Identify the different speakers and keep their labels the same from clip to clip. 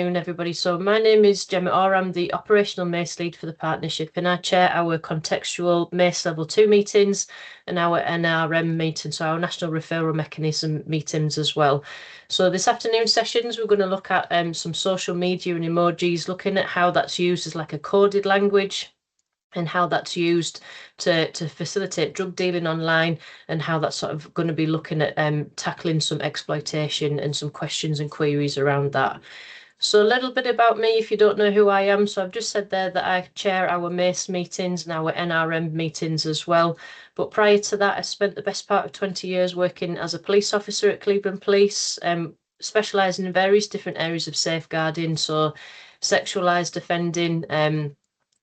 Speaker 1: Everybody. So my name is Gemma Ohr. I'm the operational MACE lead for the partnership, and I chair our contextual MACE level 2 meetings and our NRM meetings, so our national referral mechanism meetings as well. So this afternoon sessions, we're going to look at some social media and emojis, looking at how that's used as like a coded language and how that's used to facilitate drug dealing online, and how that's sort of going to be looking at tackling some exploitation and some questions and queries around that. So a little bit about me, if you don't know who I am. So I've just said there that I chair our MACE meetings and our NRM meetings as well. But prior to that, I spent the best part of 20 years working as a police officer at Cleveland Police, specialising in various different areas of safeguarding, so sexualised offending,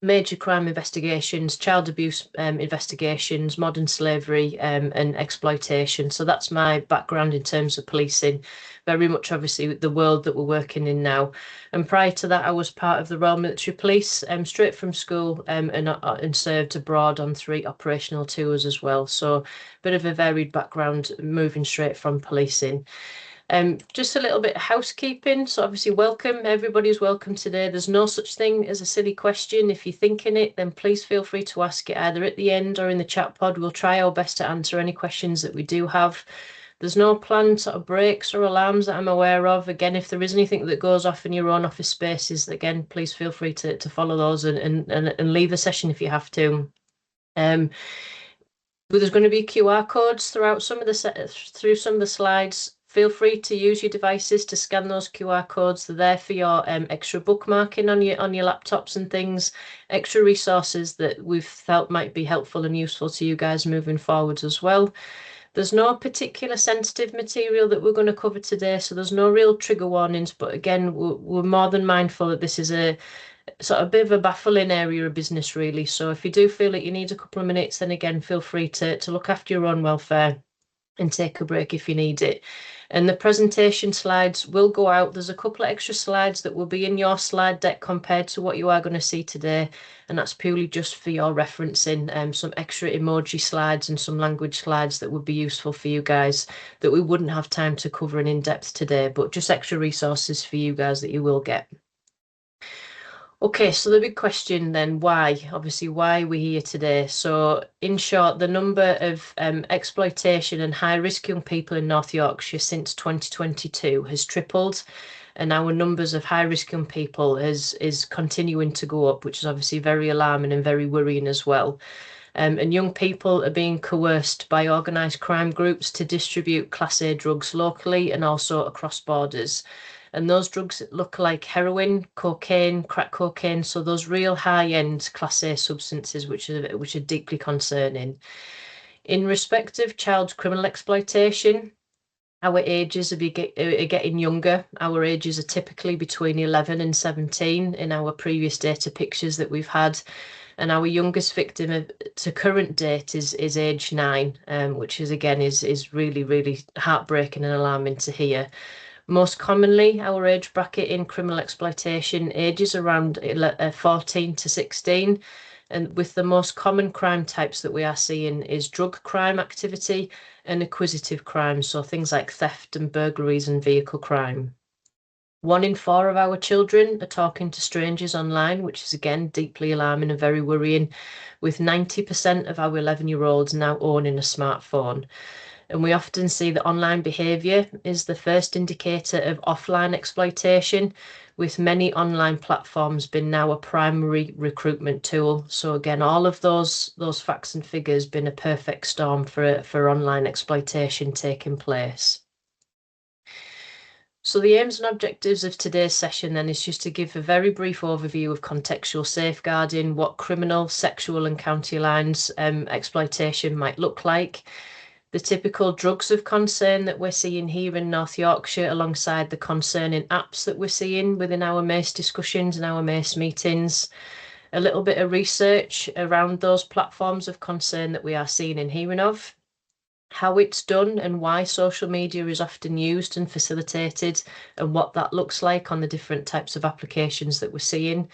Speaker 1: major crime investigations, child abuse investigations, modern slavery, and exploitation. So that's my background in terms of policing, very much obviously the world that we're working in now. And prior to that, I was part of the Royal Military Police, straight from school, and served abroad on 3 operational tours as well. So a bit of a varied background, moving straight from policing. Just a little bit of housekeeping. So obviously welcome, everybody's welcome today. There's no such thing as a silly question. If you're thinking it, then please feel free to ask it either at the end or in the chat pod. We'll try our best to answer any questions that we do have. There's no planned sort of breaks or alarms that I'm aware of. Again, if there is anything that goes off in your own office spaces, again, please feel free to follow those and leave the session if you have to. But there's going to be QR codes throughout some of the slides. Feel free to use your devices to scan those QR codes. They're there for your extra bookmarking on your laptops and things, extra resources that we've felt might be helpful and useful to you guys moving forwards as well. There's no particular sensitive material that we're going to cover today, so there's no real trigger warnings, but again, we're more than mindful that this is a sort of bit of a baffling area of business, really. So if you do feel that you need a couple of minutes, then again, feel free to look after your own welfare and take a break if you need it. And the presentation slides will go out. There's a couple of extra slides that will be in your slide deck compared to what you are going to see today, and that's purely just for your referencing. Some extra emoji slides and some language slides that would be useful for you guys that we wouldn't have time to cover in depth today, but just extra resources for you guys that you will get. Okay, so the big question then, why? Obviously, why are we here today? So in short, the number of exploitation and high-risk young people in North Yorkshire since 2022 has tripled, and our numbers of high-risk young people is continuing to go up, which is obviously very alarming and very worrying as well. And young people are being coerced by organised crime groups to distribute Class A drugs locally and also across borders. And those drugs look like heroin, cocaine, crack cocaine, so those real high-end Class A substances, which are deeply concerning. In respect of child criminal exploitation, our ages are getting younger. Our ages are typically between 11 and 17 in our previous data pictures that we've had. And our youngest victim to current date is age 9, which is again is really, really heartbreaking and alarming to hear. Most commonly, our age bracket in criminal exploitation ages around 14 to 16, and with the most common crime types that we are seeing is drug crime activity and acquisitive crime, so things like theft and burglaries and vehicle crime. 1 in 4 of our children are talking to strangers online, which is again deeply alarming and very worrying, with 90% of our 11-year-olds now owning a smartphone. And we often see that online behaviour is the first indicator of offline exploitation, with many online platforms being now a primary recruitment tool. So again, all of those facts and figures been a perfect storm for online exploitation taking place. So the aims and objectives of today's session then is just to give a very brief overview of contextual safeguarding, what criminal, sexual and county lines exploitation might look like, the typical drugs of concern that we're seeing here in North Yorkshire, alongside the concerning apps that we're seeing within our MACE discussions and our MACE meetings, a little bit of research around those platforms of concern that we are seeing and hearing of, how it's done and why social media is often used and facilitated, and what that looks like on the different types of applications that we're seeing,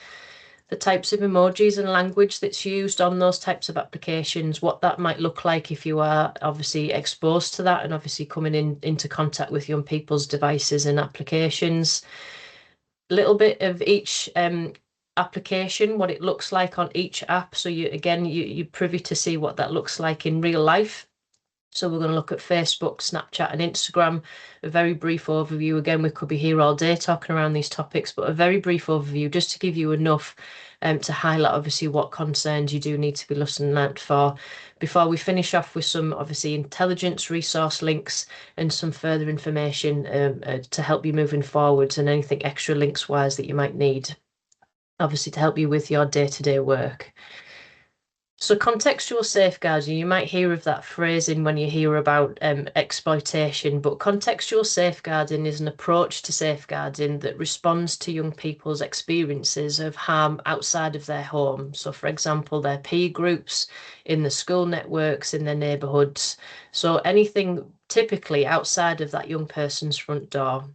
Speaker 1: the types of emojis and language that's used on those types of applications, what that might look like if you are obviously exposed to that and obviously coming into contact with young people's devices and applications, little bit of each application, what it looks like on each app. So you're privy to see what that looks like in real life. So we're going to look at Facebook, Snapchat, and Instagram. A very brief overview. Again, we could be here all day talking around these topics, but a very brief overview just to give you enough to highlight obviously what concerns you do need to be listening out for before we finish off with some obviously intelligence resource links and some further information to help you moving forwards, and anything extra links wise that you might need obviously to help you with your day-to-day work. So contextual safeguarding, you might hear of that phrasing when you hear about exploitation, but contextual safeguarding is an approach to safeguarding that responds to young people's experiences of harm outside of their home. So for example, their peer groups, in the school networks, in their neighbourhoods. So anything typically outside of that young person's front door.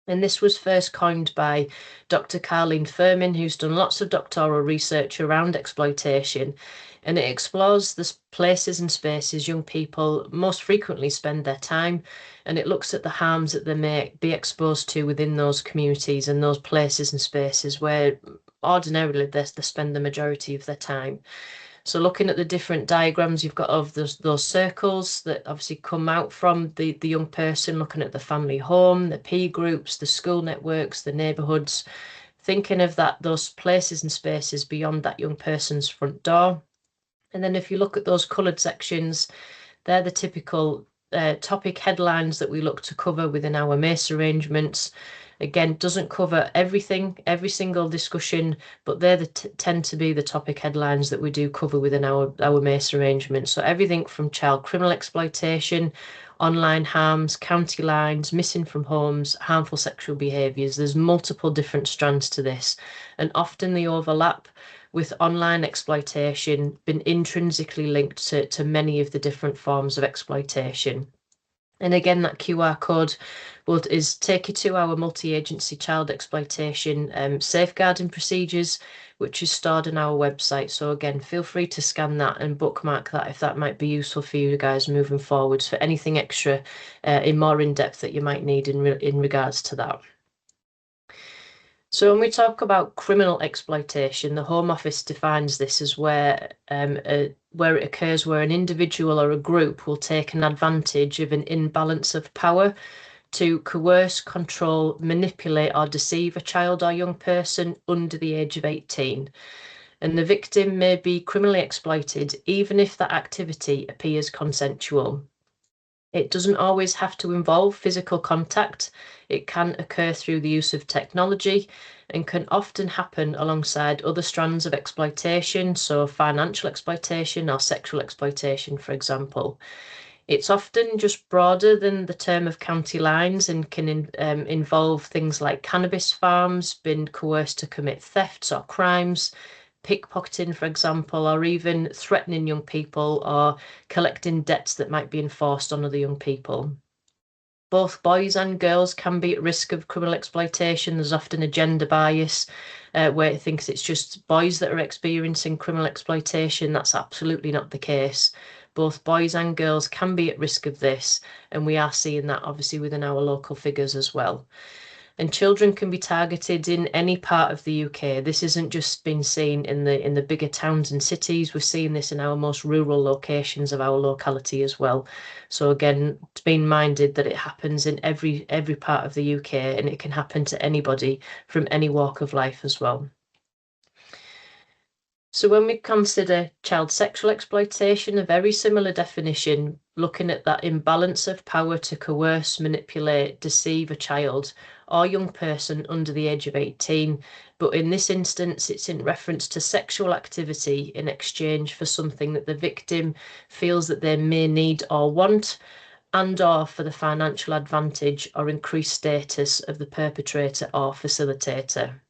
Speaker 1: And this was first coined by Dr. Carleen Furman, who's done lots of doctoral research around exploitation, and it explores the places and spaces young people most frequently spend their time, and it looks at the harms that they may be exposed to within those communities and those places and spaces where ordinarily they spend the majority of their time. So looking at the different diagrams you've got of those circles that obviously come out from the young person, looking at the family home, the peer groups, the school networks, the neighbourhoods, thinking of those places and spaces beyond that young person's front door. And then if you look at those coloured sections, they're the typical topic headlines that we look to cover within our MACE arrangements. Again, doesn't cover everything, every single discussion, but they tend to be the topic headlines that we do cover within our MACE arrangements. So everything from child criminal exploitation, online harms, county lines, missing from homes, harmful sexual behaviours. There's multiple different strands to this, and often the overlap with online exploitation been intrinsically linked to many of the different forms of exploitation. And again, that QR code is take you to our multi-agency child exploitation safeguarding procedures, which is stored on our website. So again, feel free to scan that and bookmark that if that might be useful for you guys moving forwards for anything extra more in depth that you might need in regards to that. So when we talk about criminal exploitation, the Home Office defines this as where it occurs where an individual or a group will take an advantage of an imbalance of power to coerce, control, manipulate or deceive a child or young person under the age of 18. And the victim may be criminally exploited even if that activity appears consensual. It doesn't always have to involve physical contact. It can occur through the use of technology and can often happen alongside other strands of exploitation, so financial exploitation or sexual exploitation, for example. It's often just broader than the term of county lines and can involve things like cannabis farms, being coerced to commit thefts or crimes, pickpocketing, for example, or even threatening young people or collecting debts that might be enforced on other young people. Both boys and girls can be at risk of criminal exploitation. There's often a gender bias where it thinks it's just boys that are experiencing criminal exploitation. That's absolutely not the case. Both boys and girls can be at risk of this, and we are seeing that obviously within our local figures as well. And children can be targeted in any part of the UK. This isn't just been seen in the bigger towns and cities. We're seeing this in our most rural locations of our locality as well. So again, being minded that it happens in every part of the UK, and it can happen to anybody from any walk of life as well. So when we consider child sexual exploitation, a very similar definition, looking at that imbalance of power to coerce, manipulate, deceive a child or young person under the age of 18. But in this instance, it's in reference to sexual activity in exchange for something that the victim feels that they may need or want, and or for the financial advantage or increased status of the perpetrator or facilitator.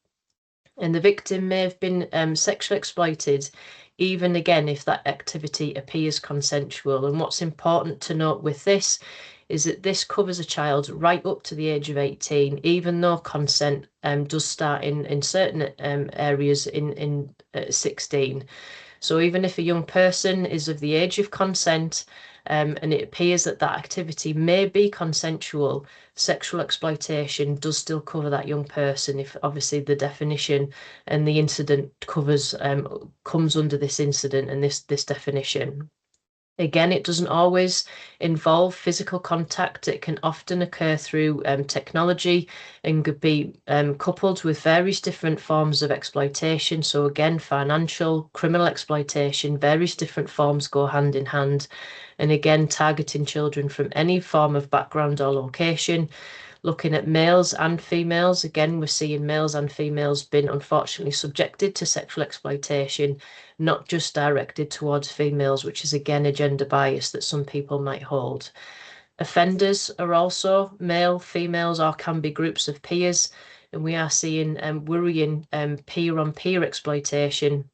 Speaker 1: And the victim may have been sexually exploited, even again if that activity appears consensual. And what's important to note with this is that this covers a child right up to the age of 18, even though consent does start in certain areas in 16. So even if a young person is of the age of consent, and it appears that that activity may be consensual, sexual exploitation does still cover that young person if obviously the definition and the incident covers comes under this incident and this definition. Again, it doesn't always involve physical contact. It can often occur through technology and could be coupled with various different forms of exploitation. So again, financial, criminal exploitation, various different forms go hand in hand. And again, targeting children from any form of background or location. Looking at males and females, again, we're seeing males and females being unfortunately subjected to sexual exploitation, not just directed towards females, which is again a gender bias that some people might hold. Offenders are also male, females, or can be groups of peers, and we are seeing worrying peer-on-peer exploitation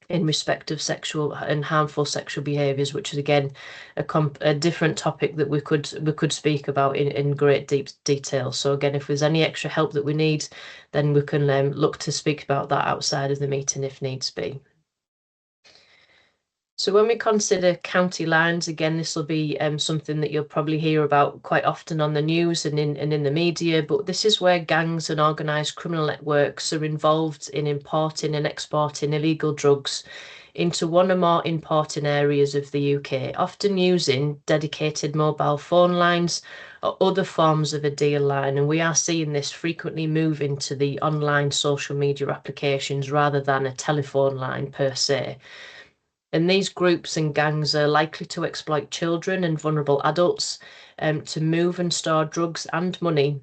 Speaker 1: in respect of sexual and harmful sexual behaviours, which is again a different topic that we could speak about in great deep detail. So again, if there's any extra help that we need, then we can look to speak about that outside of the meeting if needs be. So when we consider county lines, again, this will be something that you'll probably hear about quite often on the news and in the media, but this is where gangs and organised criminal networks are involved in importing and exporting illegal drugs into one or more importing areas of the UK, often using dedicated mobile phone lines or other forms of a deal line. And we are seeing this frequently move into the online social media applications rather than a telephone line per se. And these groups and gangs are likely to exploit children and vulnerable adults to move and store drugs and money,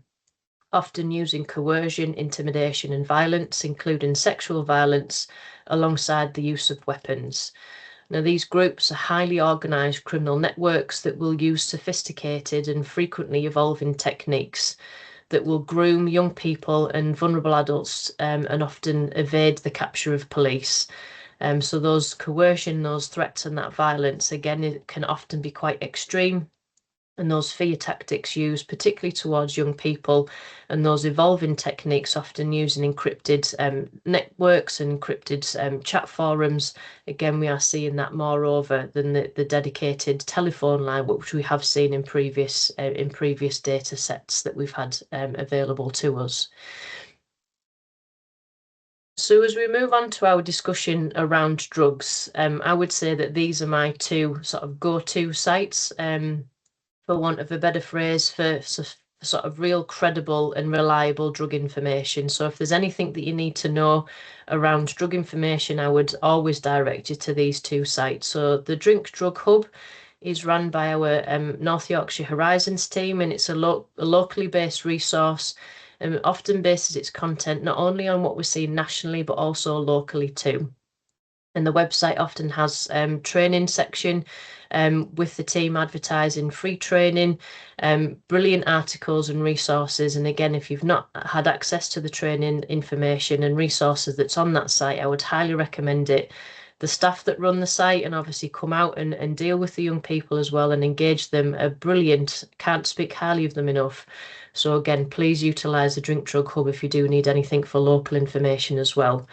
Speaker 1: often using coercion, intimidation, and violence, including sexual violence, alongside the use of weapons. Now, these groups are highly organised criminal networks that will use sophisticated and frequently evolving techniques that will groom young people and vulnerable adults and often evade the capture of police. So those coercion, those threats and that violence, again, it can often be quite extreme. And those fear tactics used particularly towards young people and those evolving techniques often using encrypted networks and encrypted chat forums. Again, we are seeing that moreover than the dedicated telephone line, which we have seen in previous data sets that we've had available to us. So as we move on to our discussion around drugs, I would say that these are my two sort of go-to sites, for want of a better phrase, for sort of real credible and reliable drug information. So if there's anything that you need to know around drug information, I would always direct you to these two sites. So the Drink Drug Hub is run by our North Yorkshire Horizons team, and it's a locally based resource and often bases its content not only on what we're seeing nationally, but also locally too. And the website often has training section with the team advertising free training, brilliant articles and resources. And again, if you've not had access to the training information and resources that's on that site, I would highly recommend it. The staff that run the site and obviously come out and deal with the young people as well and engage them are brilliant. Can't speak highly of them enough. So again, please utilise the Drink Drug Hub if you do need anything for local information as well.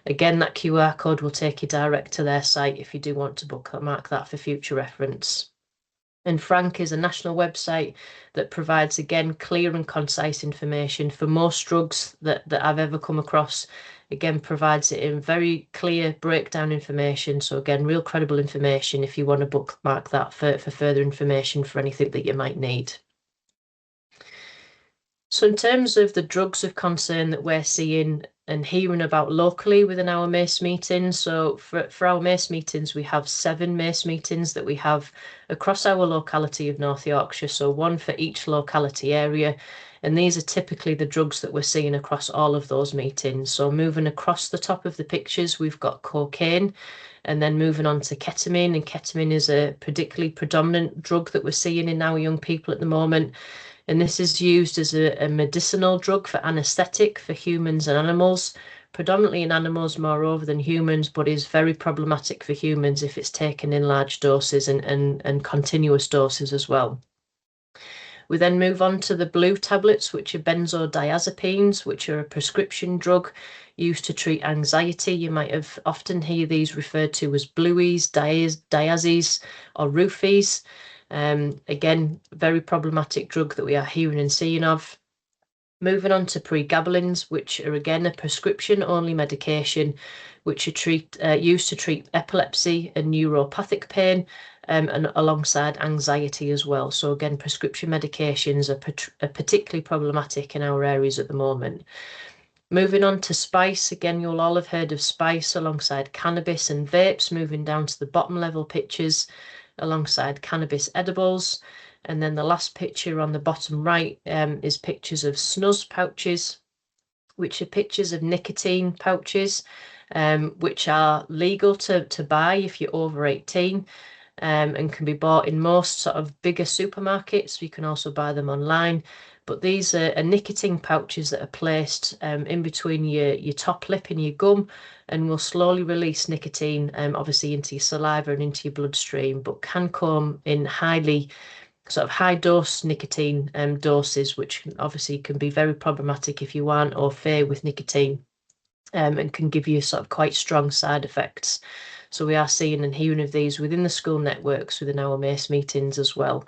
Speaker 1: Again, that QR code will take you direct to their site if you do want to bookmark that for future reference. And Frank is a national website that provides, again, clear and concise information for most drugs that I've ever come across. Again, provides it in very clear breakdown information. So again, real credible information if you want to bookmark that for further information for anything that you might need. So in terms of the drugs of concern that we're seeing and hearing about locally within our MACE meetings, so for our MACE meetings, we have 7 MACE meetings that we have across our locality of North Yorkshire, so one for each locality area. And these are typically the drugs that we're seeing across all of those meetings. So moving across the top of the pictures, we've got cocaine, and then moving on to ketamine. And ketamine is a particularly predominant drug that we're seeing in our young people at the moment. And this is used as a medicinal drug for anaesthetic for humans and animals, predominantly in animals moreover than humans, but is very problematic for humans if it's taken in large doses and continuous doses as well. We then move on to the blue tablets, which are benzodiazepines, which are a prescription drug used to treat anxiety. You might have often hear these referred to as blueies, diazes, or roofies. Again, very problematic drug that we are hearing and seeing of. Moving on to pregabalins, which are again a prescription-only medication, which are used to treat epilepsy and neuropathic pain, and alongside anxiety as well. So again, prescription medications are particularly problematic in our areas at the moment. Moving on to spice, again, you'll all have heard of spice alongside cannabis and vapes, moving down to the bottom level pictures alongside cannabis edibles. And then the last picture on the bottom right is pictures of snus pouches, which are pictures of nicotine pouches, which are legal to buy if you're over 18, and can be bought in most sort of bigger supermarkets. You can also buy them online. But these are nicotine pouches that are placed in between your top lip and your gum, and will slowly release nicotine, obviously into your saliva and into your bloodstream, but can come in high dose nicotine doses, which obviously can be very problematic if you aren't au fait with nicotine, and can give you sort of quite strong side effects. So we are seeing and hearing of these within the school networks, within our MACE meetings as well.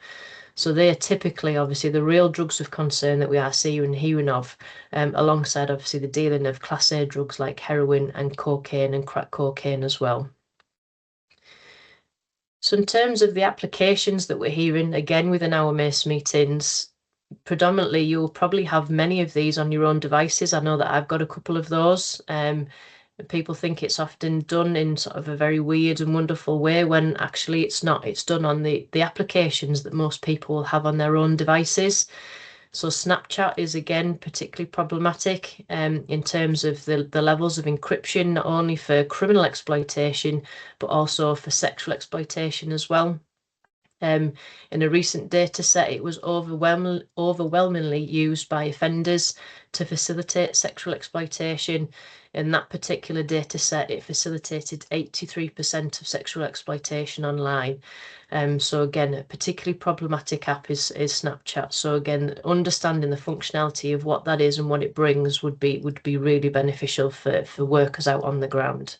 Speaker 1: So they are typically, obviously, the real drugs of concern that we are seeing and hearing of, alongside, obviously, the dealing of Class A drugs like heroin and cocaine and crack cocaine as well. So in terms of the applications that we're hearing, again, within our MACE meetings, predominantly you'll probably have many of these on your own devices. I know that I've got a couple of those. People think it's often done in sort of a very weird and wonderful way, when actually it's not. It's done on the applications that most people will have on their own devices. So Snapchat is again particularly problematic in terms of the levels of encryption, not only for criminal exploitation, but also for sexual exploitation as well. In a recent data set, it was overwhelmingly used by offenders to facilitate sexual exploitation. In that particular data set, it facilitated 83% of sexual exploitation online. So again, a particularly problematic app is Snapchat. So again, understanding the functionality of what that is and what it brings would be really beneficial for workers out on the ground.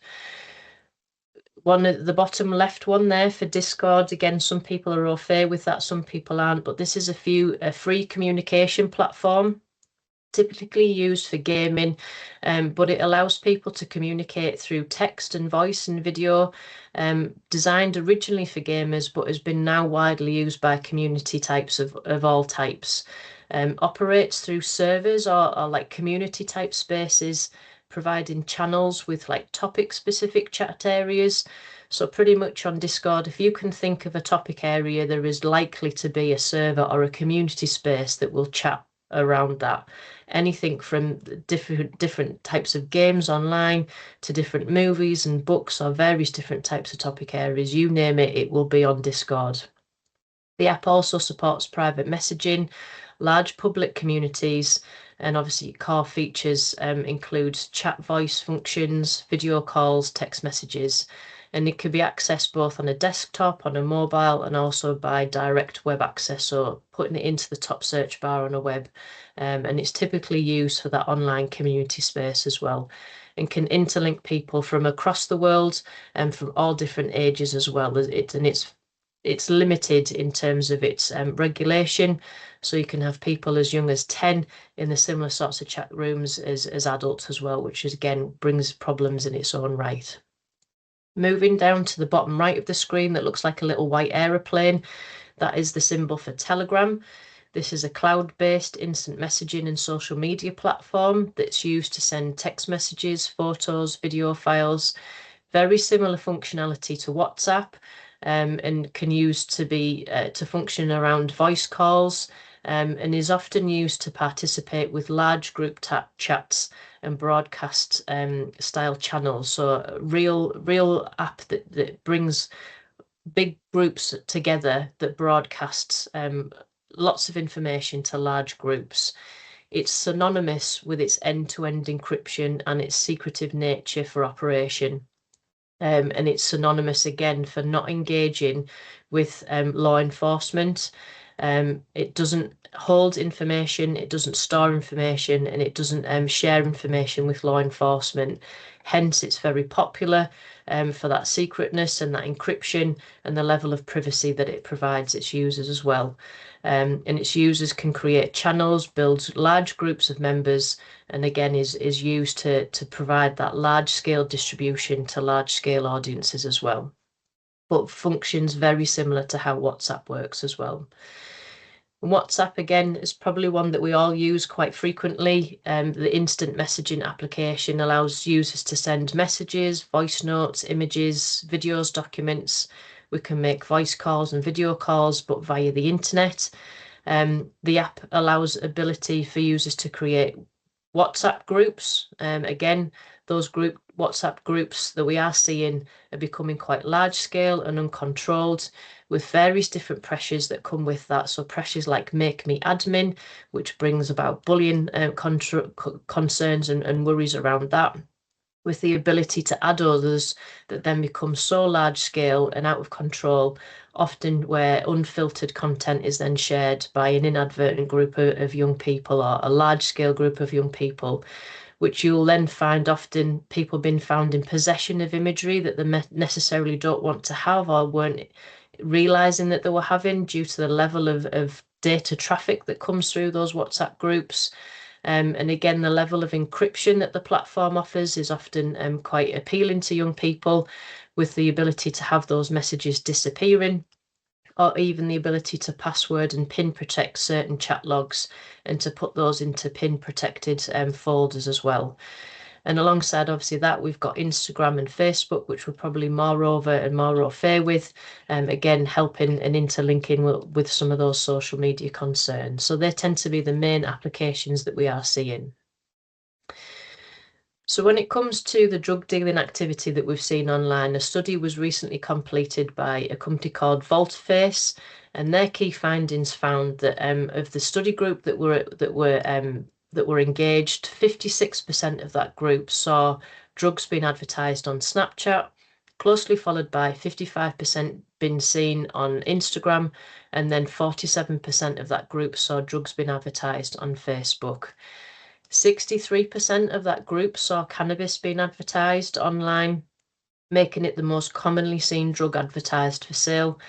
Speaker 1: One at the bottom left one there for Discord, again, some people are au fait with that, some people aren't, but this is a free communication platform, typically used for gaming, but it allows people to communicate through text and voice and video, designed originally for gamers, but has been now widely used by community types of all types. Operates through servers or like community type spaces, providing channels with like topic specific chat areas. So pretty much on Discord, if you can think of a topic area, there is likely to be a server or a community space that will chat around that. Anything from different types of games online to different movies and books or various different types of topic areas, you name it, it will be on Discord. The app also supports private messaging, large public communities, and obviously core features include chat voice functions, video calls, text messages, and it can be accessed both on a desktop, on a mobile, and also by direct web access, so putting it into the top search bar on a web. And it's typically used for that online community space as well, and can interlink people from across the world and from all different ages as well. It's limited in terms of its regulation, so you can have people as young as 10 in the similar sorts of chat rooms as adults as well, which is, again, brings problems in its own right. Moving down to the bottom right of the screen, that looks like a little white aeroplane, that is the symbol for Telegram. This is a cloud-based instant messaging and social media platform that's used to send text messages, photos, video files, very similar functionality to WhatsApp, and can use to function around voice calls, and is often used to participate with large group chats and broadcast style channels. So a real app that brings big groups together, that broadcasts lots of information to large groups. It's synonymous with its end-to-end encryption and its secretive nature for operation. And it's synonymous again for not engaging with law enforcement. It doesn't hold information, it doesn't store information, and it doesn't share information with law enforcement. Hence, it's very popular for that secretness and that encryption and the level of privacy that it provides its users as well. And its users can create channels, build large groups of members, and again is used to provide that large scale distribution to large scale audiences as well, but functions very similar to how WhatsApp works as well. WhatsApp, again, is probably one that we all use quite frequently. The instant messaging application allows users to send messages, voice notes, images, videos, documents. We can make voice calls and video calls, but via the internet. The app allows ability for users to create WhatsApp groups. Again, those WhatsApp groups that we are seeing are becoming quite large scale and uncontrolled, with various different pressures that come with that. So pressures like make me admin, which brings about bullying concerns and worries around that, with the ability to add others that then become so large scale and out of control, often where unfiltered content is then shared by an inadvertent group of young people or a large scale group of young people, which you'll then find often people being found in possession of imagery that they necessarily don't want to have or weren't realizing that they were having due to the level of data traffic that comes through those WhatsApp groups. And again, the level of encryption that the platform offers is often quite appealing to young people, with the ability to have those messages disappearing, or even the ability to password and PIN protect certain chat logs and to put those into PIN protected folders as well. And alongside, obviously, that we've got Instagram and Facebook, which we're probably more over and more au fait with, again, helping and interlinking with some of those social media concerns. So they tend to be the main applications that we are seeing. So when it comes to the drug dealing activity that we've seen online, a study was recently completed by a company called Voltaface, and their key findings found that of the study group that were engaged, 56% of that group saw drugs being advertised on Snapchat, closely followed by 55% being seen on Instagram, and then 47% of that group saw drugs being advertised on Facebook. 63% of that group saw cannabis being advertised online, making it the most commonly seen drug advertised for sale,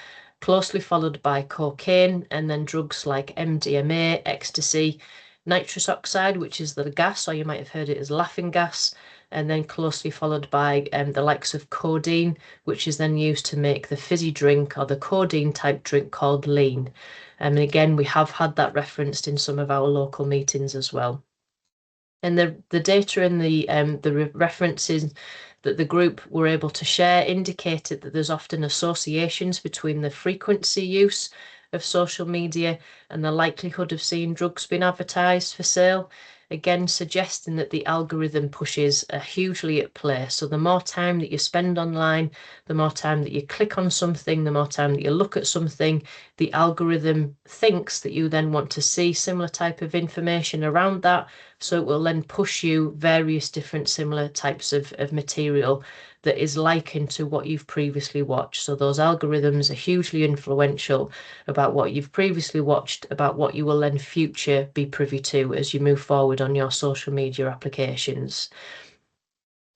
Speaker 1: closely followed by cocaine, and then drugs like MDMA, ecstasy, nitrous oxide, which is the gas, or you might have heard it as laughing gas, and then closely followed by the likes of codeine, which is then used to make the fizzy drink or the codeine type drink called lean. And again, we have had that referenced in some of our local meetings as well. And the data and the references that the group were able to share indicated that there's often associations between the frequency use of social media and the likelihood of seeing drugs being advertised for sale, again suggesting that the algorithm pushes are hugely at play. So the more time that you spend online, the more time that you click on something, the more time that you look at something, the algorithm thinks that you then want to see similar type of information around that. So it will then push you various different similar types of material that is likened to what you've previously watched. So those algorithms are hugely influential about what you've previously watched, about what you will then future be privy to as you move forward on your social media applications.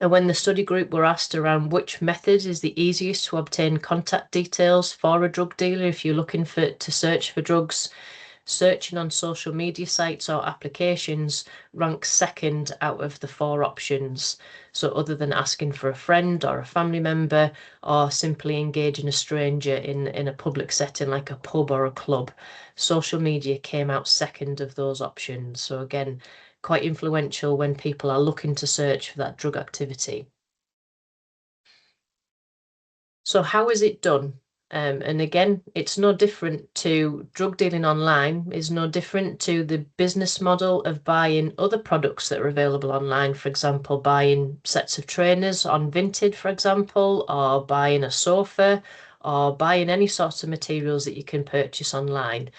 Speaker 1: And when the study group were asked around which method is the easiest to obtain contact details for a drug dealer if you're looking to search for drugs, searching on social media sites or applications ranks second out of the 4 options. So other than asking for a friend or a family member or simply engaging a stranger in a public setting like a pub or a club, social media came out second of those options. So again, quite influential when people are looking to search for that drug activity. So how is it done? And again, it's no different to drug dealing online, is no different to the business model of buying other products that are available online. For example, buying sets of trainers on Vinted, for example, or buying a sofa, or buying any sorts of materials that you can purchase online.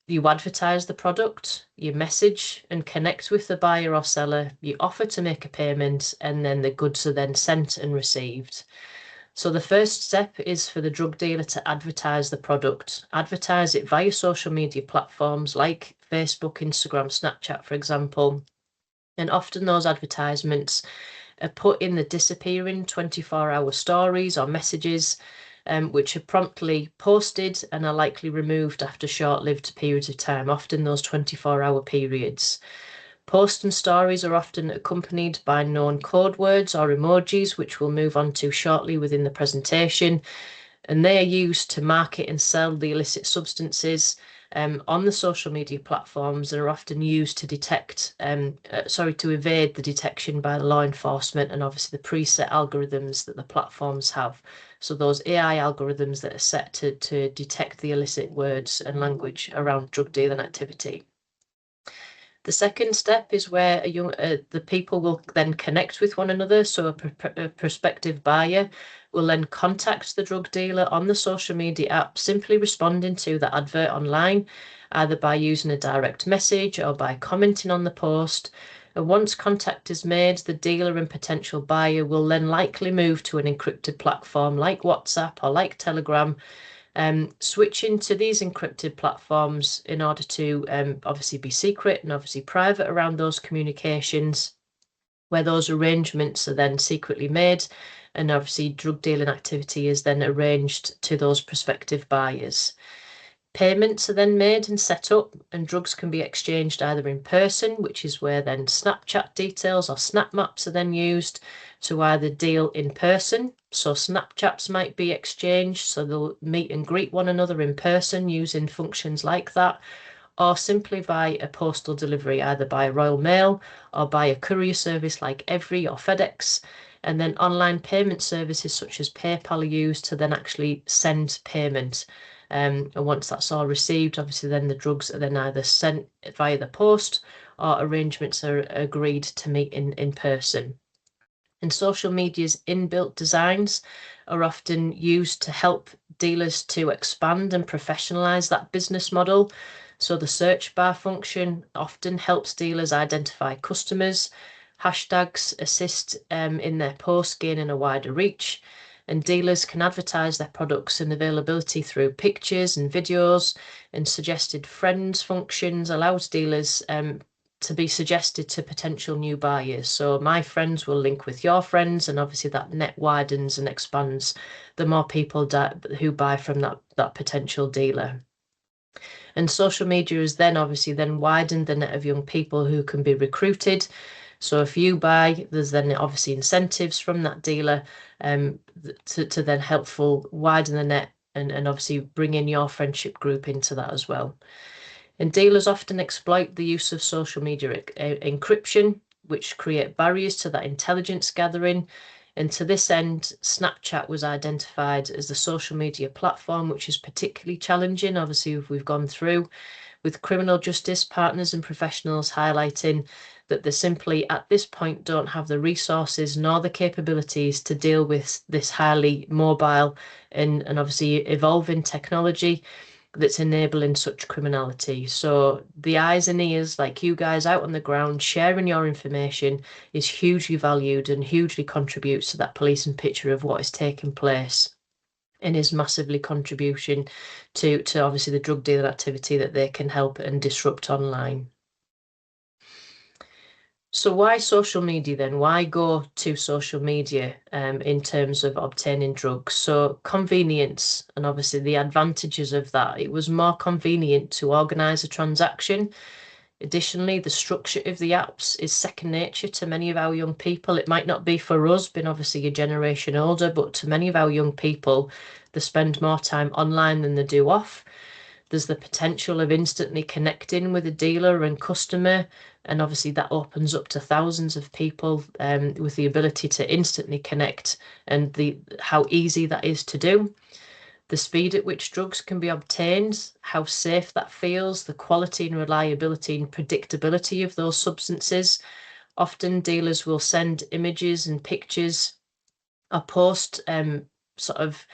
Speaker 1: You advertise the product, you message and connect with the buyer or seller, you offer to make a payment, and then the goods are then sent and received. So the first step is for the drug dealer to advertise the product, advertise it via social media platforms like Facebook, Instagram, Snapchat, for example. And often those advertisements are put in the disappearing 24-hour stories or messages, which are promptly posted and are likely removed after short-lived periods of time, often those 24-hour periods. Posts and stories are often accompanied by known code words or emojis, which we'll move on to shortly within the presentation. And they are used to market and sell the illicit substances on the social media platforms, and are often used to to evade the detection by law enforcement and obviously the preset algorithms that the platforms have. So those AI algorithms that are set to detect the illicit words and language around drug dealing activity. The second step is where the people will then connect with one another. So a prospective buyer will then contact the drug dealer on the social media app, simply responding to the advert online, either by using a direct message or by commenting on the post. And once contact is made, the dealer and potential buyer will then likely move to an encrypted platform like WhatsApp or like Telegram, switching to these encrypted platforms in order to obviously be secret and obviously private around those communications, where those arrangements are then secretly made, and obviously drug dealing activity is then arranged to those prospective buyers. Payments are then made and set up, and drugs can be exchanged either in person, which is where then Snapchat details or snap maps are then used to either deal in person. So Snapchats might be exchanged, so they'll meet and greet one another in person using functions like that, or simply by a postal delivery, either by Royal Mail or by a courier service like Every or FedEx. And then online payment services such as PayPal are used to then actually send payment. And once that's all received, obviously then the drugs are then either sent via the post or arrangements are agreed to meet in person. And social media's inbuilt designs are often used to help dealers to expand and professionalize that business model. So the search bar function often helps dealers identify customers. Hashtags assist in their posts gaining a wider reach, and dealers can advertise their products and availability through pictures and videos, and suggested friends functions allows dealers to be suggested to potential new buyers. So my friends will link with your friends, and obviously that net widens and expands the more people who buy from that potential dealer. And social media is then obviously then widened the net of young people who can be recruited. So if you buy, there's then obviously incentives from that dealer to then helpful widen the net and obviously bring in your friendship group into that as well. And dealers often exploit the use of social media encryption, which create barriers to that intelligence gathering. And to this end, Snapchat was identified as the social media platform, which is particularly challenging. Obviously, we've gone through with criminal justice partners and professionals highlighting that they simply at this point don't have the resources nor the capabilities to deal with this highly mobile and obviously evolving technology that's enabling such criminality. So the eyes and ears, like you guys out on the ground, sharing your information is hugely valued and hugely contributes to that policing picture of what is taking place, and is massively contribution to obviously the drug dealing activity that they can help and disrupt online. So why social media then? Why go to social media in terms of obtaining drugs? So convenience, and obviously the advantages of that. It was more convenient to organise a transaction. Additionally, the structure of the apps is second nature to many of our young people. It might not be for us, being obviously a generation older, but to many of our young people, they spend more time online than they do off. There's the potential of instantly connecting with a dealer and customer, and obviously that opens up to thousands of people with the ability to instantly connect, and how easy that is to do. The speed at which drugs can be obtained, how safe that feels, the quality and reliability and predictability of those substances. Often dealers will send images and pictures or post sort of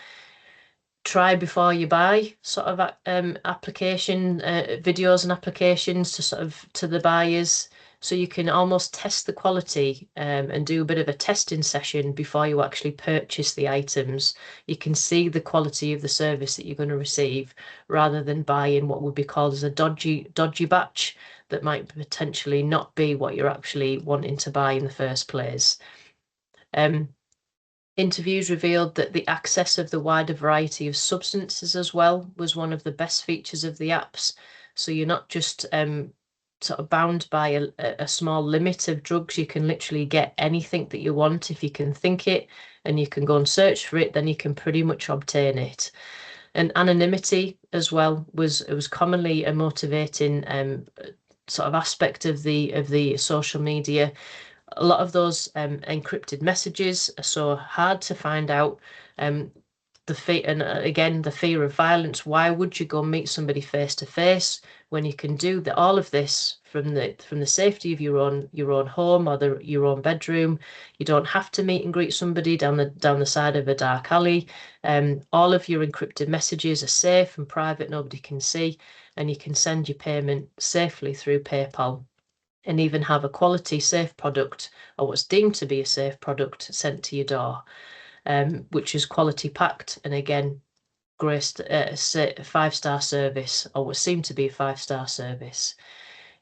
Speaker 1: try before you buy sort of application videos and applications to the buyers, So you can almost test the quality and do a bit of a testing session before you actually purchase the items. You can see the quality of the service that you're going to receive rather than buying what would be called as a dodgy batch that might potentially not be what you're actually wanting to buy in the first place. Interviews revealed that the access of the wider variety of substances as well was one of the best features of the apps. So you're not just sort of bound by a small limit of drugs. You can literally get anything that you want if you can think it, and you can go and search for it, then you can pretty much obtain it. And anonymity as well was commonly a motivating sort of aspect of the social media. A lot of those encrypted messages are so hard to find out. Again, the fear of violence. Why would you go meet somebody face to face when you can do all of this from the safety of your own home or your own bedroom? You don't have to meet and greet somebody down the side of a dark alley. All of your encrypted messages are safe and private. Nobody can see, and you can send your payment safely through PayPal, and even have a quality safe product, or what's deemed to be a safe product, sent to your door, which is quality packed, and again graced a 5-star service, or what seemed to be a 5-star service.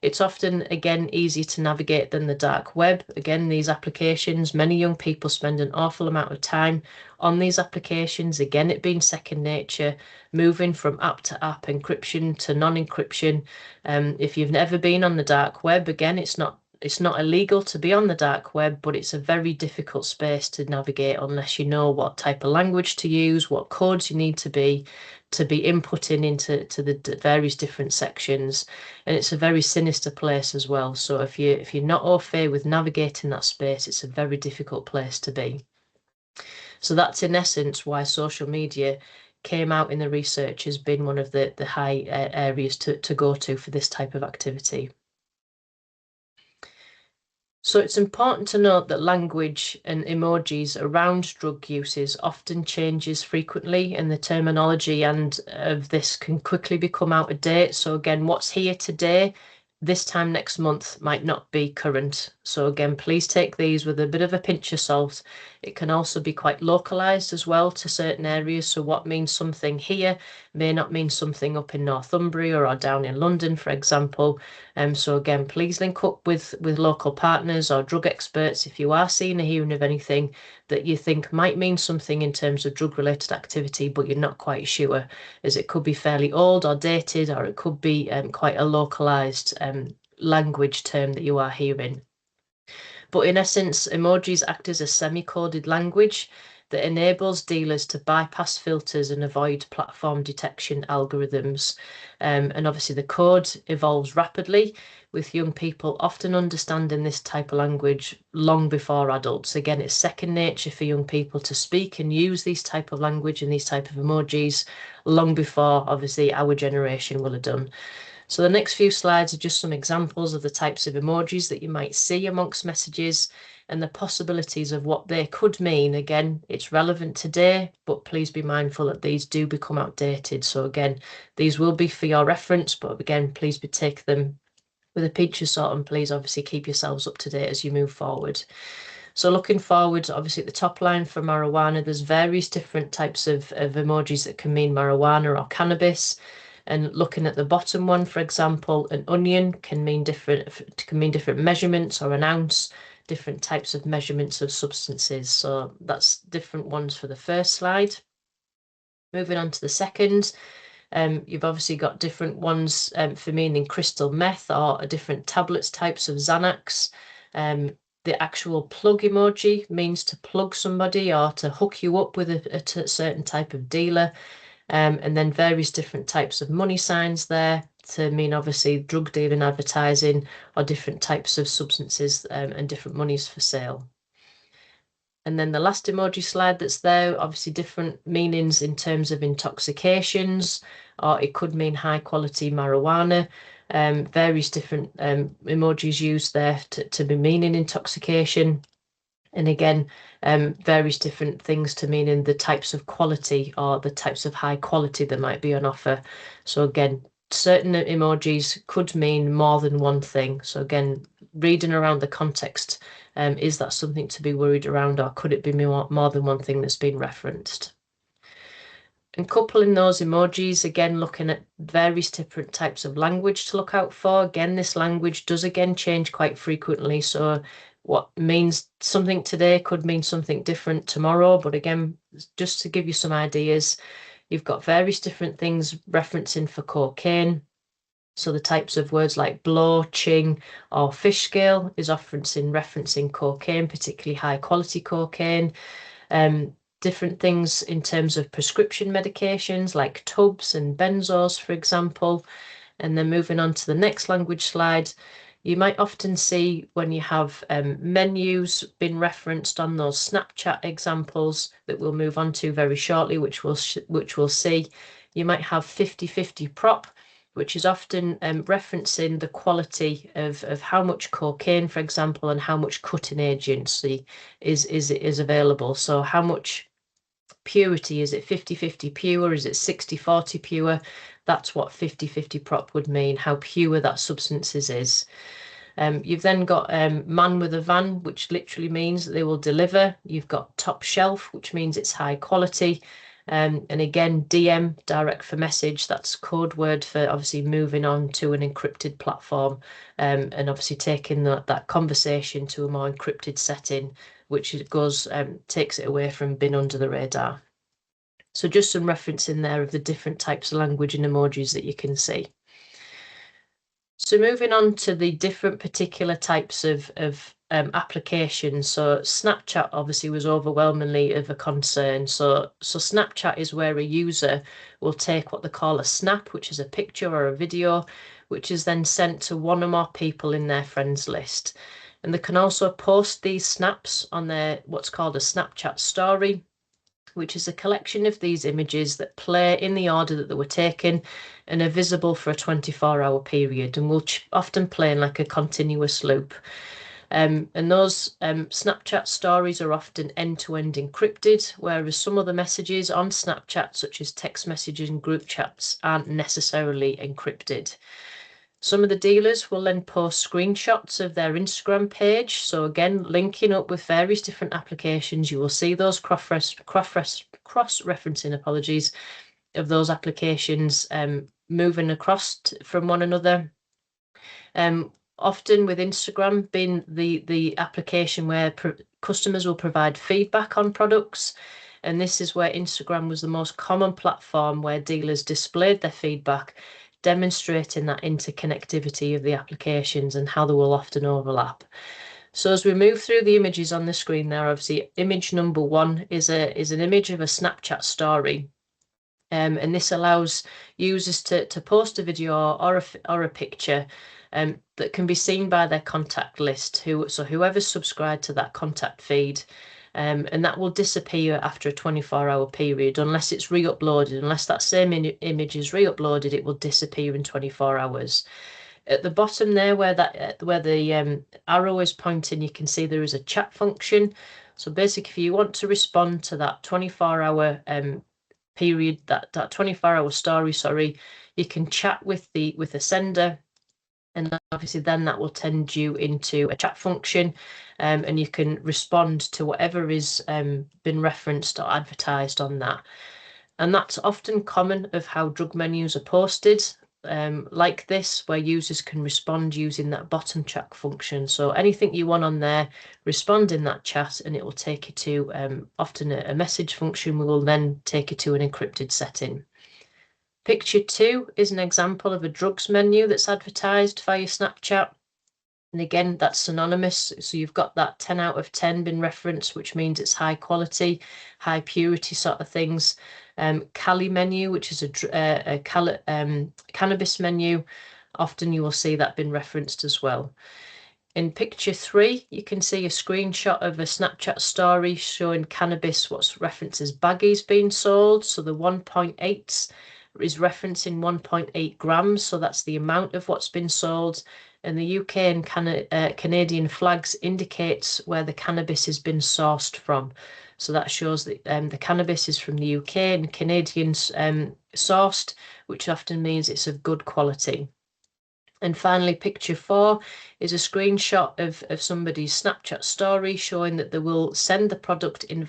Speaker 1: It's often, again, easier to navigate than the dark web. Again, these applications, many young people spend an awful amount of time on these applications. Again, it being second nature, moving from app to app, encryption to non-encryption. If you've never been on the dark web, again, it's not illegal to be on the dark web, but it's a very difficult space to navigate unless you know what type of language to use, what codes you need to be inputting into the various different sections. And it's a very sinister place as well. So if you're not au fait with navigating that space, it's a very difficult place to be. So that's in essence why social media came out in the research as being one of the high areas to go to for this type of activity. So it's important to note that language and emojis around drug uses often changes frequently, and the terminology and of this can quickly become out of date. So again, what's here today, this time next month might not be current. So again, please take these with a bit of a pinch of salt. It can also be quite localized as well to certain areas. So what means something here may not mean something up in Northumbria or down in London, for example. So again, please link up with local partners or drug experts if you are seeing or hearing of anything that you think might mean something in terms of drug-related activity, but you're not quite sure, as it could be fairly old or dated, or it could be quite a localized language term that you are hearing. But in essence, emojis act as a semi-coded language that enables dealers to bypass filters and avoid platform detection algorithms. And obviously the code evolves rapidly, with young people often understanding this type of language long before adults. Again, it's second nature for young people to speak and use these type of language and these type of emojis long before, obviously, our generation will have done. So the next few slides are just some examples of the types of emojis that you might see amongst messages and the possibilities of what they could mean. Again, it's relevant today, but please be mindful that these do become outdated. So again, these will be for your reference, but again, please take them with a pinch of salt, and please obviously keep yourselves up to date as you move forward. So looking forward, obviously at the top line for marijuana, there's various different types of emojis that can mean marijuana or cannabis. And looking at the bottom one, for example, an onion can mean different measurements, or an ounce, different types of measurements of substances. So that's different ones for the first slide. Moving on to the second, you've obviously got different ones for meaning crystal meth or different tablets types of Xanax. The actual plug emoji means to plug somebody or to hook you up with a certain type of dealer. And then various different types of money signs there to mean obviously drug dealing, advertising, or different types of substances and different monies for sale. And then the last emoji slide that's there, obviously different meanings in terms of intoxications, or it could mean high quality marijuana. Various different emojis used there to be meaning intoxication. And again, various different things to mean in the types of quality or the types of high quality that might be on offer. So again, certain emojis could mean more than one thing. So again, reading around the context. Is that something to be worried around, or could it be more than one thing that's been referenced? And coupling those emojis, again, looking at various different types of language to look out for. Again, this language does again change quite frequently. So what means something today could mean something different tomorrow. But again, just to give you some ideas, you've got various different things referencing for cocaine. So the types of words like blow, ching, or fish scale is often referencing cocaine, particularly high quality cocaine. Different things in terms of prescription medications like tubs and benzos, for example. And then moving on to the next language slide, you might often see when you have menus being referenced on those Snapchat examples that we'll move on to very shortly, which we'll see. You might have 50-50 prop, which is often referencing the quality of how much cocaine, for example, and how much cutting agency is available. So how much purity, is it 50-50 pure, is it 60-40 pure? That's what 50-50 prop would mean, how pure that substance is. You've then got man with a van, which literally means that they will deliver. You've got top shelf, which means it's high quality. And again, DM, direct for message, that's code word for obviously moving on to an encrypted platform, and obviously taking that conversation to a more encrypted setting, which it goes takes it away from being under the radar. So just some reference in there of the different types of language and emojis that you can see. So moving on to the different particular types of applications. So Snapchat obviously was overwhelmingly of a concern. So Snapchat is where a user will take what they call a snap, which is a picture or a video, which is then sent to one or more people in their friends list. And they can also post these snaps on their what's called a Snapchat story, which is a collection of these images that play in the order that they were taken and are visible for a 24-hour period, and will often play in like a continuous loop. And those Snapchat stories are often end-to-end encrypted, whereas some other messages on Snapchat, such as text messages and group chats, aren't necessarily encrypted. Some of the dealers will then post screenshots of their Instagram page. So again, linking up with various different applications, you will see those cross-referencing, apologies, of those applications moving across from one another. Often with Instagram being the application where customers will provide feedback on products. And this is where Instagram was the most common platform where dealers displayed their feedback, demonstrating that interconnectivity of the applications and how they will often overlap. So as we move through the images on the screen there, obviously image number 1 is an image of a Snapchat story. And this allows users to post a video or a picture that can be seen by their contact list, so whoever's subscribed to that contact feed. And that will disappear after a 24-hour period unless it's re-uploaded. Unless that same image is re-uploaded, it will disappear in 24 hours. At the bottom there, where the arrow is pointing, you can see there is a chat function. So basically, if you want to respond to that 24-hour period, that 24-hour story, sorry, you can chat with the sender. And obviously then that will send you into a chat function, and you can respond to whatever is been referenced or advertised on that. And that's often common of how drug menus are posted, like this, where users can respond using that bottom chat function. So anything you want on there, respond in that chat and it will take you to often a message function. We will then take you to an encrypted setting. Picture 2 is an example of a drugs menu that's advertised via Snapchat. And again, that's synonymous. So you've got that 10 out of 10 been referenced, which means it's high quality, high purity sort of things. Cali menu, which is a cannabis menu. Often you will see that been referenced as well. In picture 3, you can see a screenshot of a Snapchat story showing cannabis, what's referenced as baggies being sold. So the 1.8 is referencing 1.8 grams. So that's the amount of what's been sold. And the UK and Canadian flags indicates where the cannabis has been sourced from. So that shows that the cannabis is from the UK and Canadian sourced, which often means it's of good quality. And finally, picture 4 is a screenshot of somebody's Snapchat story showing that they will send the product in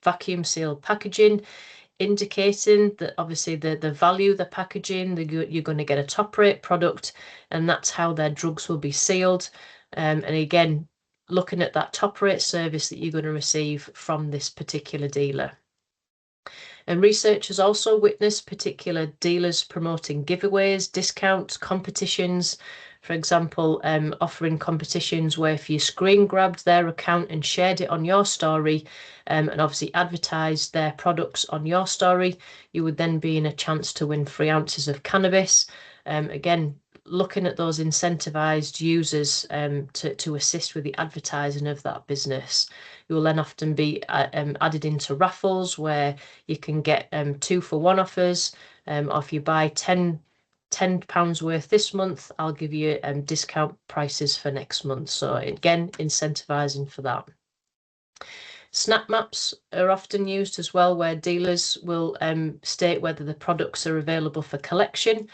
Speaker 1: vacuum sealed packaging, indicating that obviously the value of the packaging, you're going to get a top rate product, and that's how their drugs will be sealed. And again, looking at that top rate service that you're going to receive from this particular dealer. And research has also witnessed particular dealers promoting giveaways, discounts, competitions. For example, offering competitions where if you screen grabbed their account and shared it on your story, and obviously advertised their products on your story, you would then be in a chance to win 3 ounces of cannabis. Again, looking at those incentivized users to assist with the advertising of that business. You will then often be added into raffles where you can get 2-for-1 offers. Or if you buy £10 worth this month, I'll give you discount prices for next month. So again, incentivizing for that. Snap maps are often used as well, where dealers will state whether the products are available for collection,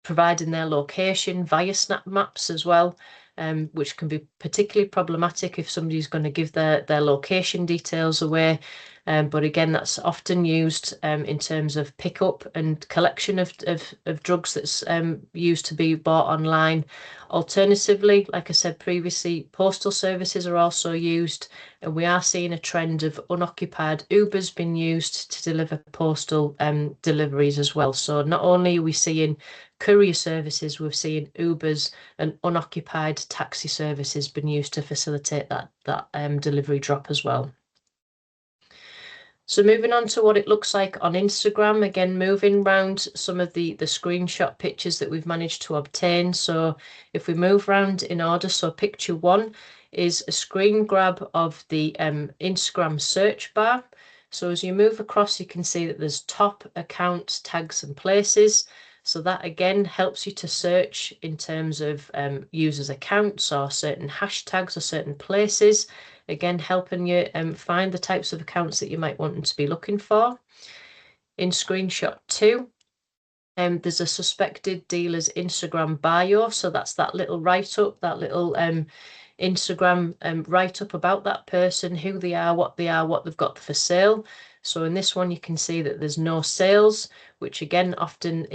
Speaker 1: providing their location via snap maps as well, which can be particularly problematic if somebody's going to give their location details away. But again, that's often used in terms of pickup and collection of drugs that's used to be bought online. Alternatively, like I said previously, postal services are also used, and we are seeing a trend of unoccupied Ubers being used to deliver postal deliveries as well. So not only are we seeing courier services, we're seeing Ubers and unoccupied taxi services being used to facilitate that delivery drop as well. So moving on to what it looks like on Instagram, again, moving around some of the screenshot pictures that we've managed to obtain. So if we move around in order, so picture 1 is a screen grab of the Instagram search bar. So as you move across, you can see that there's top, accounts, tags and places. So that again helps you to search in terms of users' accounts or certain hashtags or certain places. Again, helping you find the types of accounts that you might want to be looking for. In screenshot 2, there's a suspected dealer's Instagram bio. So that's that little write-up, that little Instagram write-up about that person, who they are, what they've got for sale. So in this one, you can see that there's no sales, which again often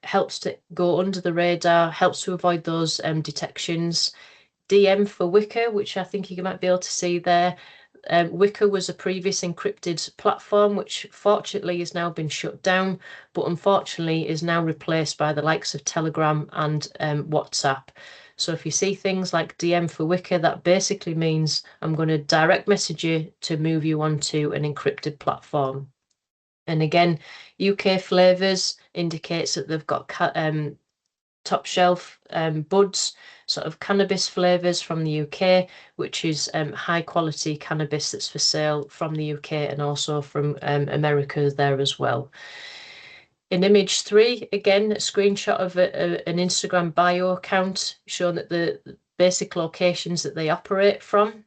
Speaker 1: helps to go under the radar, helps to avoid those detections. DM for Wicker, which I think you might be able to see there. Wicker was a previous encrypted platform, which fortunately has now been shut down, but unfortunately is now replaced by the likes of Telegram and WhatsApp. So if you see things like DM for Wicker, that basically means I'm going to direct message you to move you onto an encrypted platform. And again, UK flavours indicates that they've got top shelf buds, sort of cannabis flavours from the UK, which is high quality cannabis that's for sale from the UK and also from America there as well. In image 3, again, a screenshot of an Instagram bio account showing that the basic locations that they operate from.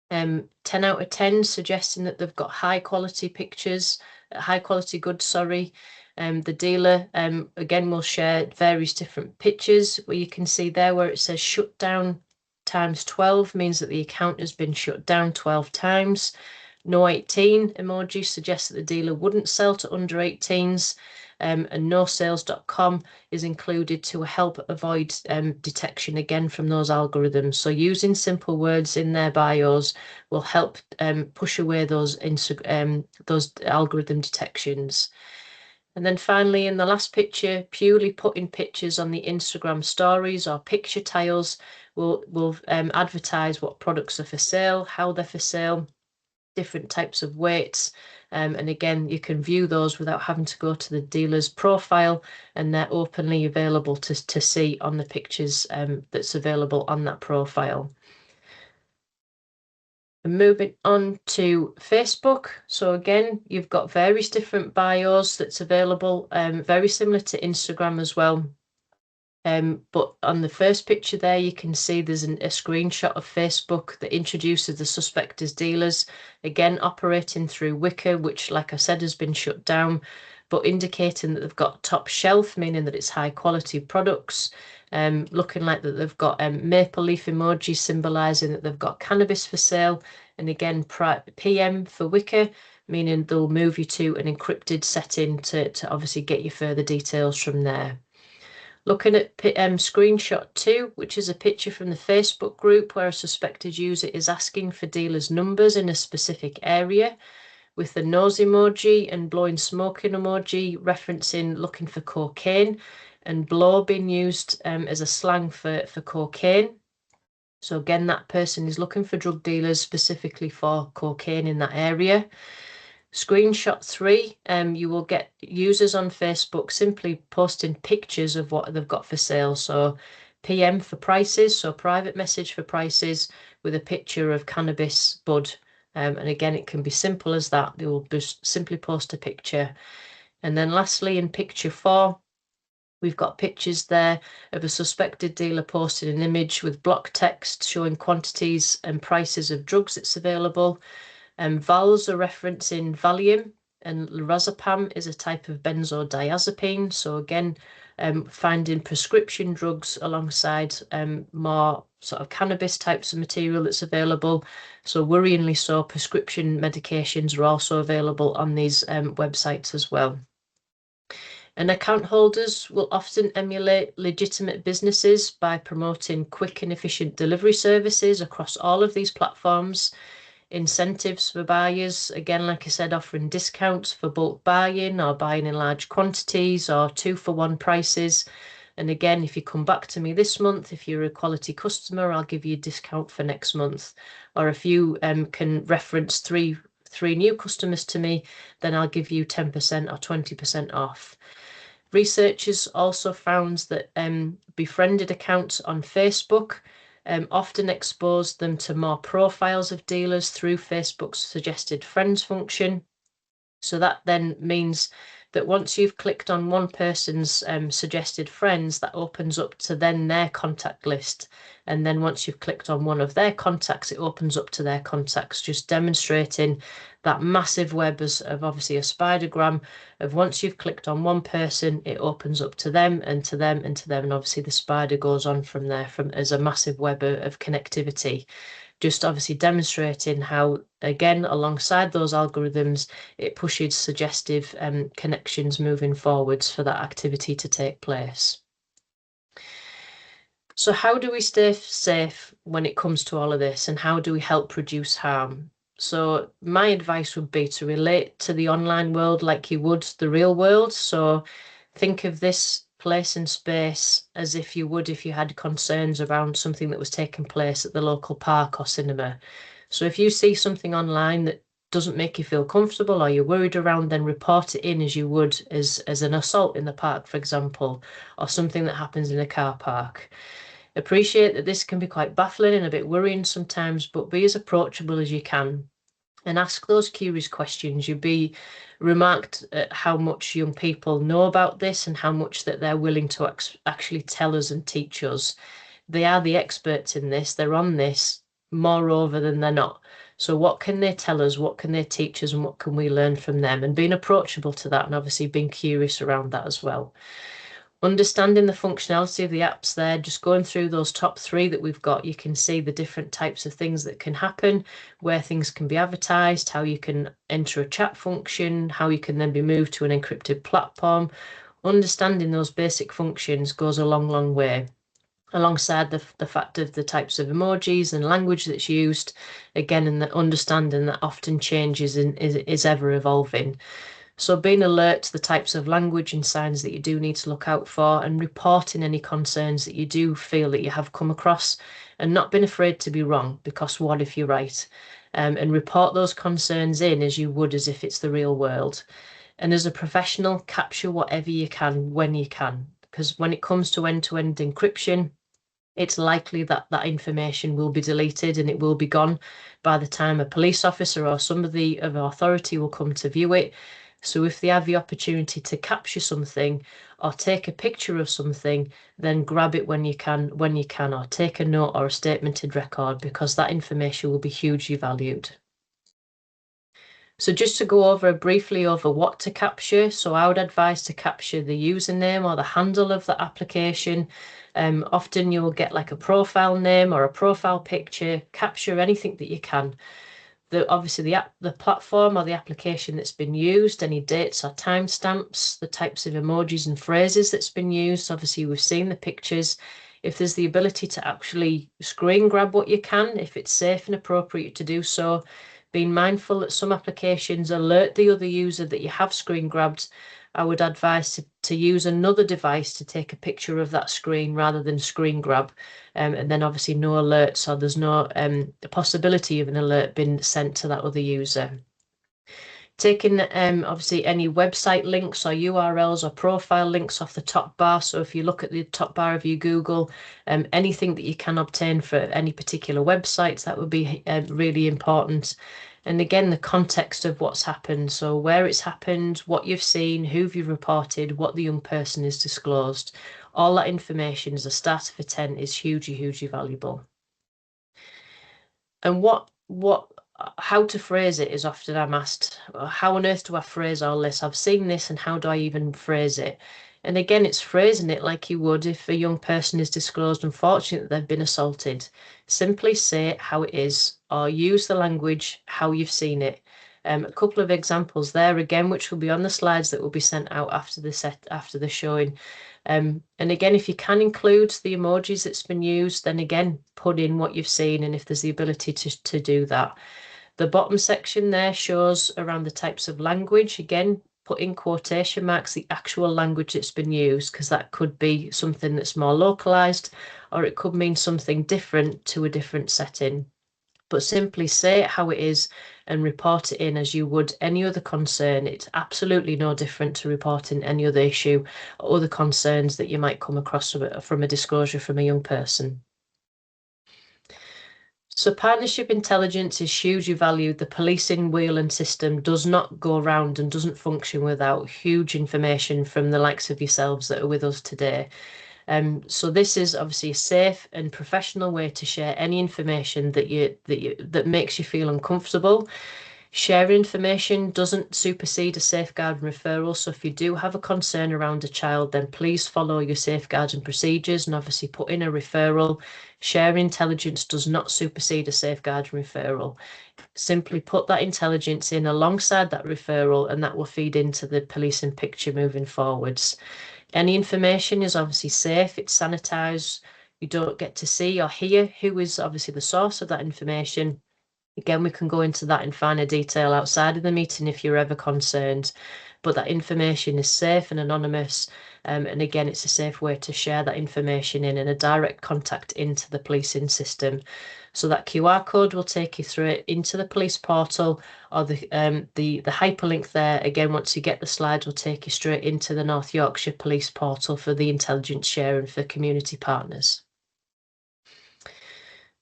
Speaker 1: 10 out of 10 suggesting that they've got high quality pictures, high quality goods, sorry. The dealer, again, will share various different pictures where you can see there where it says shut down times 12 means that the account has been shut down 12 times. No 18 emoji suggests that the dealer wouldn't sell to under 18s. And nosales.com is included to help avoid detection again from those algorithms. So using simple words in their bios will help push away those algorithm detections. And then finally, in the last picture, purely putting pictures on the Instagram stories or picture tiles will advertise what products are for sale, how they're for sale, different types of weights. And again, you can view those without having to go to the dealer's profile, and they're openly available to see on the pictures that's available on that profile. And moving on to Facebook. So again, you've got various different bios that's available, very similar to Instagram as well. But on the first picture there, you can see there's a screenshot of Facebook that introduces the suspect as dealers, again, operating through Wicker, which, like I said, has been shut down. but indicating that they've got top shelf, meaning that it's high quality products, looking like that they've got maple leaf emojis symbolising that they've got cannabis for sale, and again PM for wicker, meaning they'll move you to an encrypted setting to obviously get you further details from there. Looking at screenshot 2, which is a picture from the Facebook group where a suspected user is asking for dealers' numbers in a specific area, with the nose emoji and blowing smoking emoji referencing looking for cocaine, and blow being used as a slang for cocaine. So again, that person is looking for drug dealers specifically for cocaine in that area. Screenshot 3, you will get users on Facebook simply posting pictures of what they've got for sale. So PM for prices, so private message for prices with a picture of cannabis bud. And again, it can be simple as that. They will just simply post a picture. And then lastly, in picture 4, we've got pictures there of a suspected dealer posting an image with block text showing quantities and prices of drugs that's available. Vals are referencing Valium, and lorazepam is a type of benzodiazepine. So again, finding prescription drugs alongside more sort of cannabis types of material that's available. So worryingly so, prescription medications are also available on these websites as well. And account holders will often emulate legitimate businesses by promoting quick and efficient delivery services across all of these platforms. Incentives for buyers, again, like I said, offering discounts for bulk buying or buying in large quantities or 2-for-1 prices. And again, if you come back to me this month, if you're a quality customer, I'll give you a discount for next month. Or if you can reference three new customers to me, then I'll give you 10% or 20% off. Researchers also found that befriended accounts on Facebook often expose them to more profiles of dealers through Facebook's suggested friends function. So that then means that once you've clicked on one person's suggested friends, that opens up to then their contact list. And then once you've clicked on one of their contacts, it opens up to their contacts, just demonstrating that massive web of obviously a spidergram of once you've clicked on one person, it opens up to them and to them and to them. And obviously the spider goes on from there as a massive web of connectivity. Just obviously demonstrating how, again, alongside those algorithms, it pushes suggestive connections moving forwards for that activity to take place. So how do we stay safe when it comes to all of this, and how do we help reduce harm? So my advice would be to relate to the online world like you would the real world. So think of this place and space as if you would if you had concerns around something that was taking place at the local park or cinema. So if you see something online that doesn't make you feel comfortable or you're worried around, then report it in as you would as an assault in the park, for example, or something that happens in a car park. Appreciate that this can be quite baffling and a bit worrying sometimes, but be as approachable as you can and ask those curious questions. You'd be remarked at how much young people know about this and how much that they're willing to actually tell us and teach us. They are the experts in this. They're on this moreover than they're not. So what can they tell us? What can they teach us? And what can we learn from them? And being approachable to that and obviously being curious around that as well. Understanding the functionality of the apps there, just going through those top 3 that we've got, you can see the different types of things that can happen, where things can be advertised, how you can enter a chat function, how you can then be moved to an encrypted platform. Understanding those basic functions goes a long, long way. Alongside the fact of the types of emojis and language that's used, again, and the understanding that often changes and is ever evolving. So being alert to the types of language and signs that you do need to look out for, and reporting any concerns that you do feel that you have come across, and not being afraid to be wrong, because what if you're right? And report those concerns in as you would as if it's the real world. And as a professional, capture whatever you can when you can, because when it comes to end-to-end encryption, it's likely that that information will be deleted and it will be gone by the time a police officer or somebody of authority will come to view it. So if they have the opportunity to capture something or take a picture of something, then grab it when you can, or take a note or a statemented record, because that information will be hugely valued. So just to go briefly over what to capture. So I would advise to capture the username or the handle of the application. Often you'll get like a profile name or a profile picture. Capture anything that you can. Obviously the platform or the application that's been used, any dates or timestamps, the types of emojis and phrases that's been used. Obviously we've seen the pictures. If there's the ability to actually screen grab what you can, if it's safe and appropriate to do so, being mindful that some applications alert the other user that you have screen grabbed, I would advise to use another device to take a picture of that screen rather than screen grab. And then obviously no alert, so there's no possibility of an alert being sent to that other user. Taking obviously any website links or URLs or profile links off the top bar. So if you look at the top bar of your Google, anything that you can obtain for any particular websites, that would be really important. And again, the context of what's happened. So where it's happened, what you've seen, who you've reported, what the young person has disclosed. All that information as a starter for 10 is hugely, hugely valuable. And how to phrase it is often I'm asked, how on earth do I phrase all this? I've seen this and how do I even phrase it? And again, it's phrasing it like you would if a young person is disclosed, unfortunately, that they've been assaulted. Simply say it how it is, or use the language how you've seen it. A couple of examples there again, which will be on the slides that will be sent out after the showing. And again, if you can include the emojis that's been used, then again, put in what you've seen and if there's the ability to do that. The bottom section there shows around the types of language. Again, put in quotation marks the actual language that's been used, because that could be something that's more localized, or it could mean something different to a different setting. But simply say it how it is and report it in as you would any other concern. It's absolutely no different to reporting any other issue or other concerns that you might come across from a disclosure from a young person. So partnership intelligence is hugely valued. The policing wheel and system does not go round and doesn't function without huge information from the likes of yourselves that are with us today. So this is obviously a safe and professional way to share any information that makes you feel uncomfortable. Sharing information doesn't supersede a safeguard referral. So if you do have a concern around a child, then please follow your safeguards and procedures and obviously put in a referral. Sharing intelligence does not supersede a safeguard referral. Simply put that intelligence in alongside that referral, and that will feed into the policing picture moving forwards. Any information is obviously safe, it's sanitized. You don't get to see or hear who is obviously the source of that information. Again, we can go into that in finer detail outside of the meeting if you're ever concerned, but that information is safe and anonymous. And again, it's a safe way to share that information in a direct contact into the policing system. So that QR code will take you through it into the police portal, or the hyperlink there. Again, once you get the slides, will take you straight into the North Yorkshire Police portal for the intelligence sharing for community partners.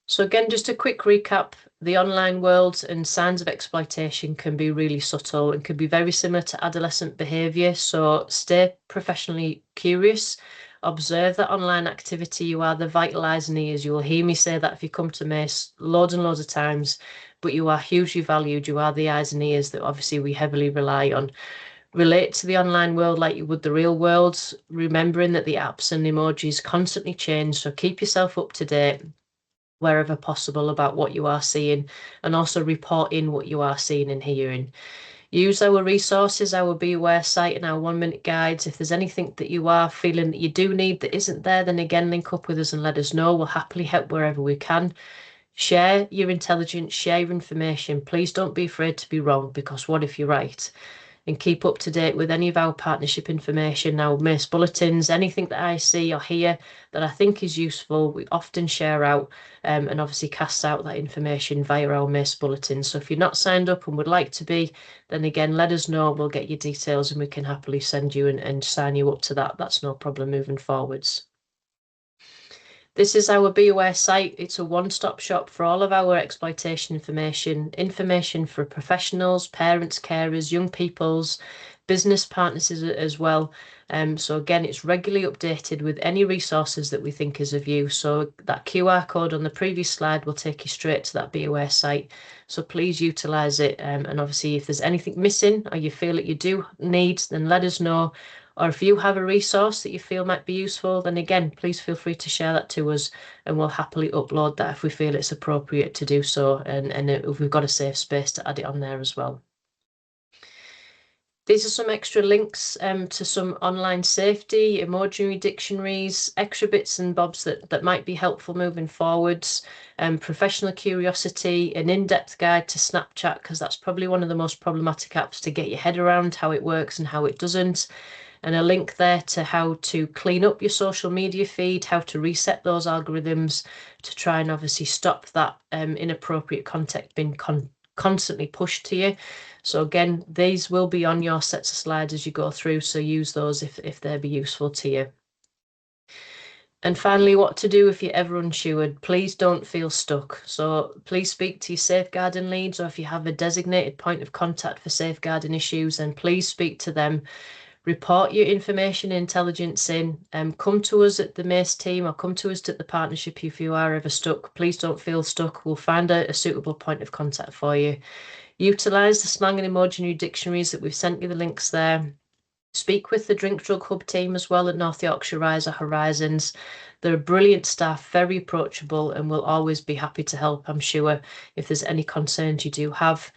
Speaker 1: So again, just a quick recap, the online world and signs of exploitation can be really subtle and can be very similar to adolescent behaviour. So stay professionally curious, observe that online activity. You are the vital eyes and ears. You will hear me say that if you come to Mace loads and loads of times, but you are hugely valued. You are the eyes and ears that obviously we heavily rely on. Relate to the online world like you would the real world, remembering that the apps and emojis constantly change. So keep yourself up to date wherever possible about what you are seeing, and also report in what you are seeing and hearing. Use our resources, our Be Aware site and our 1-minute guides. If there's anything that you are feeling that you do need that isn't there, then again, link up with us and let us know. We'll happily help wherever we can. Share your intelligence, share your information. Please don't be afraid to be wrong, because what if you're right? And keep up to date with any of our partnership information, our Mace bulletins, anything that I see or hear that I think is useful, we often share out and obviously cast out that information via our Mace bulletins. So if you're not signed up and would like to be, then again, let us know. We'll get your details and we can happily send you and sign you up to that. That's no problem moving forwards. This is our Be Aware site. It's a one-stop shop for all of our exploitation information for professionals, parents, carers, young peoples, business partners as well. So again, it's regularly updated with any resources that we think is of use. So that QR code on the previous slide will take you straight to that Be Aware site. So please utilise it. And obviously, if there's anything missing or you feel that you do need, then let us know. Or if you have a resource that you feel might be useful, then again, please feel free to share that to us and we'll happily upload that if we feel it's appropriate to do so. And if we've got a safe space to add it on there as well. These are some extra links to some online safety, emoji dictionaries, extra bits and bobs that might be helpful moving forwards, professional curiosity, an in-depth guide to Snapchat, because that's probably one of the most problematic apps to get your head around how it works and how it doesn't. And a link there to how to clean up your social media feed, how to reset those algorithms to try and obviously stop that inappropriate content being constantly pushed to you. So again, these will be on your sets of slides as you go through, so use those if they'll be useful to you. And finally, what to do if you're ever unsure. Please don't feel stuck. So please speak to your safeguarding leads, or if you have a designated point of contact for safeguarding issues, then please speak to them. Report your information intelligence in, come to us at the MACE team or come to us at the partnership if you are ever stuck. Please don't feel stuck. We'll find a suitable point of contact for you. Utilise the slang and emoji dictionaries that we've sent you the links there. Speak with the Drink Drug Hub team as well at North Yorkshire Horizons. They're brilliant staff, very approachable, and will always be happy to help, I'm sure, if there's any concerns you do have.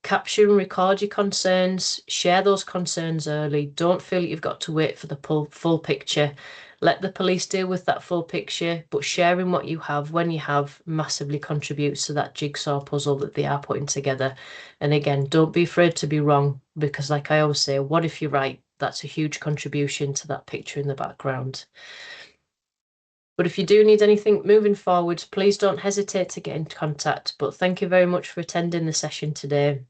Speaker 1: Capture and record your concerns, share those concerns early. Don't feel you've got to wait for the full picture. Let the police deal with that full picture, but sharing what you have when you have massively contributes to that jigsaw puzzle that they are putting together. And again, don't be afraid to be wrong, because like I always say, what if you're right? That's a huge contribution to that picture in the background. But if you do need anything moving forward, please don't hesitate to get in contact. But thank you very much for attending the session today.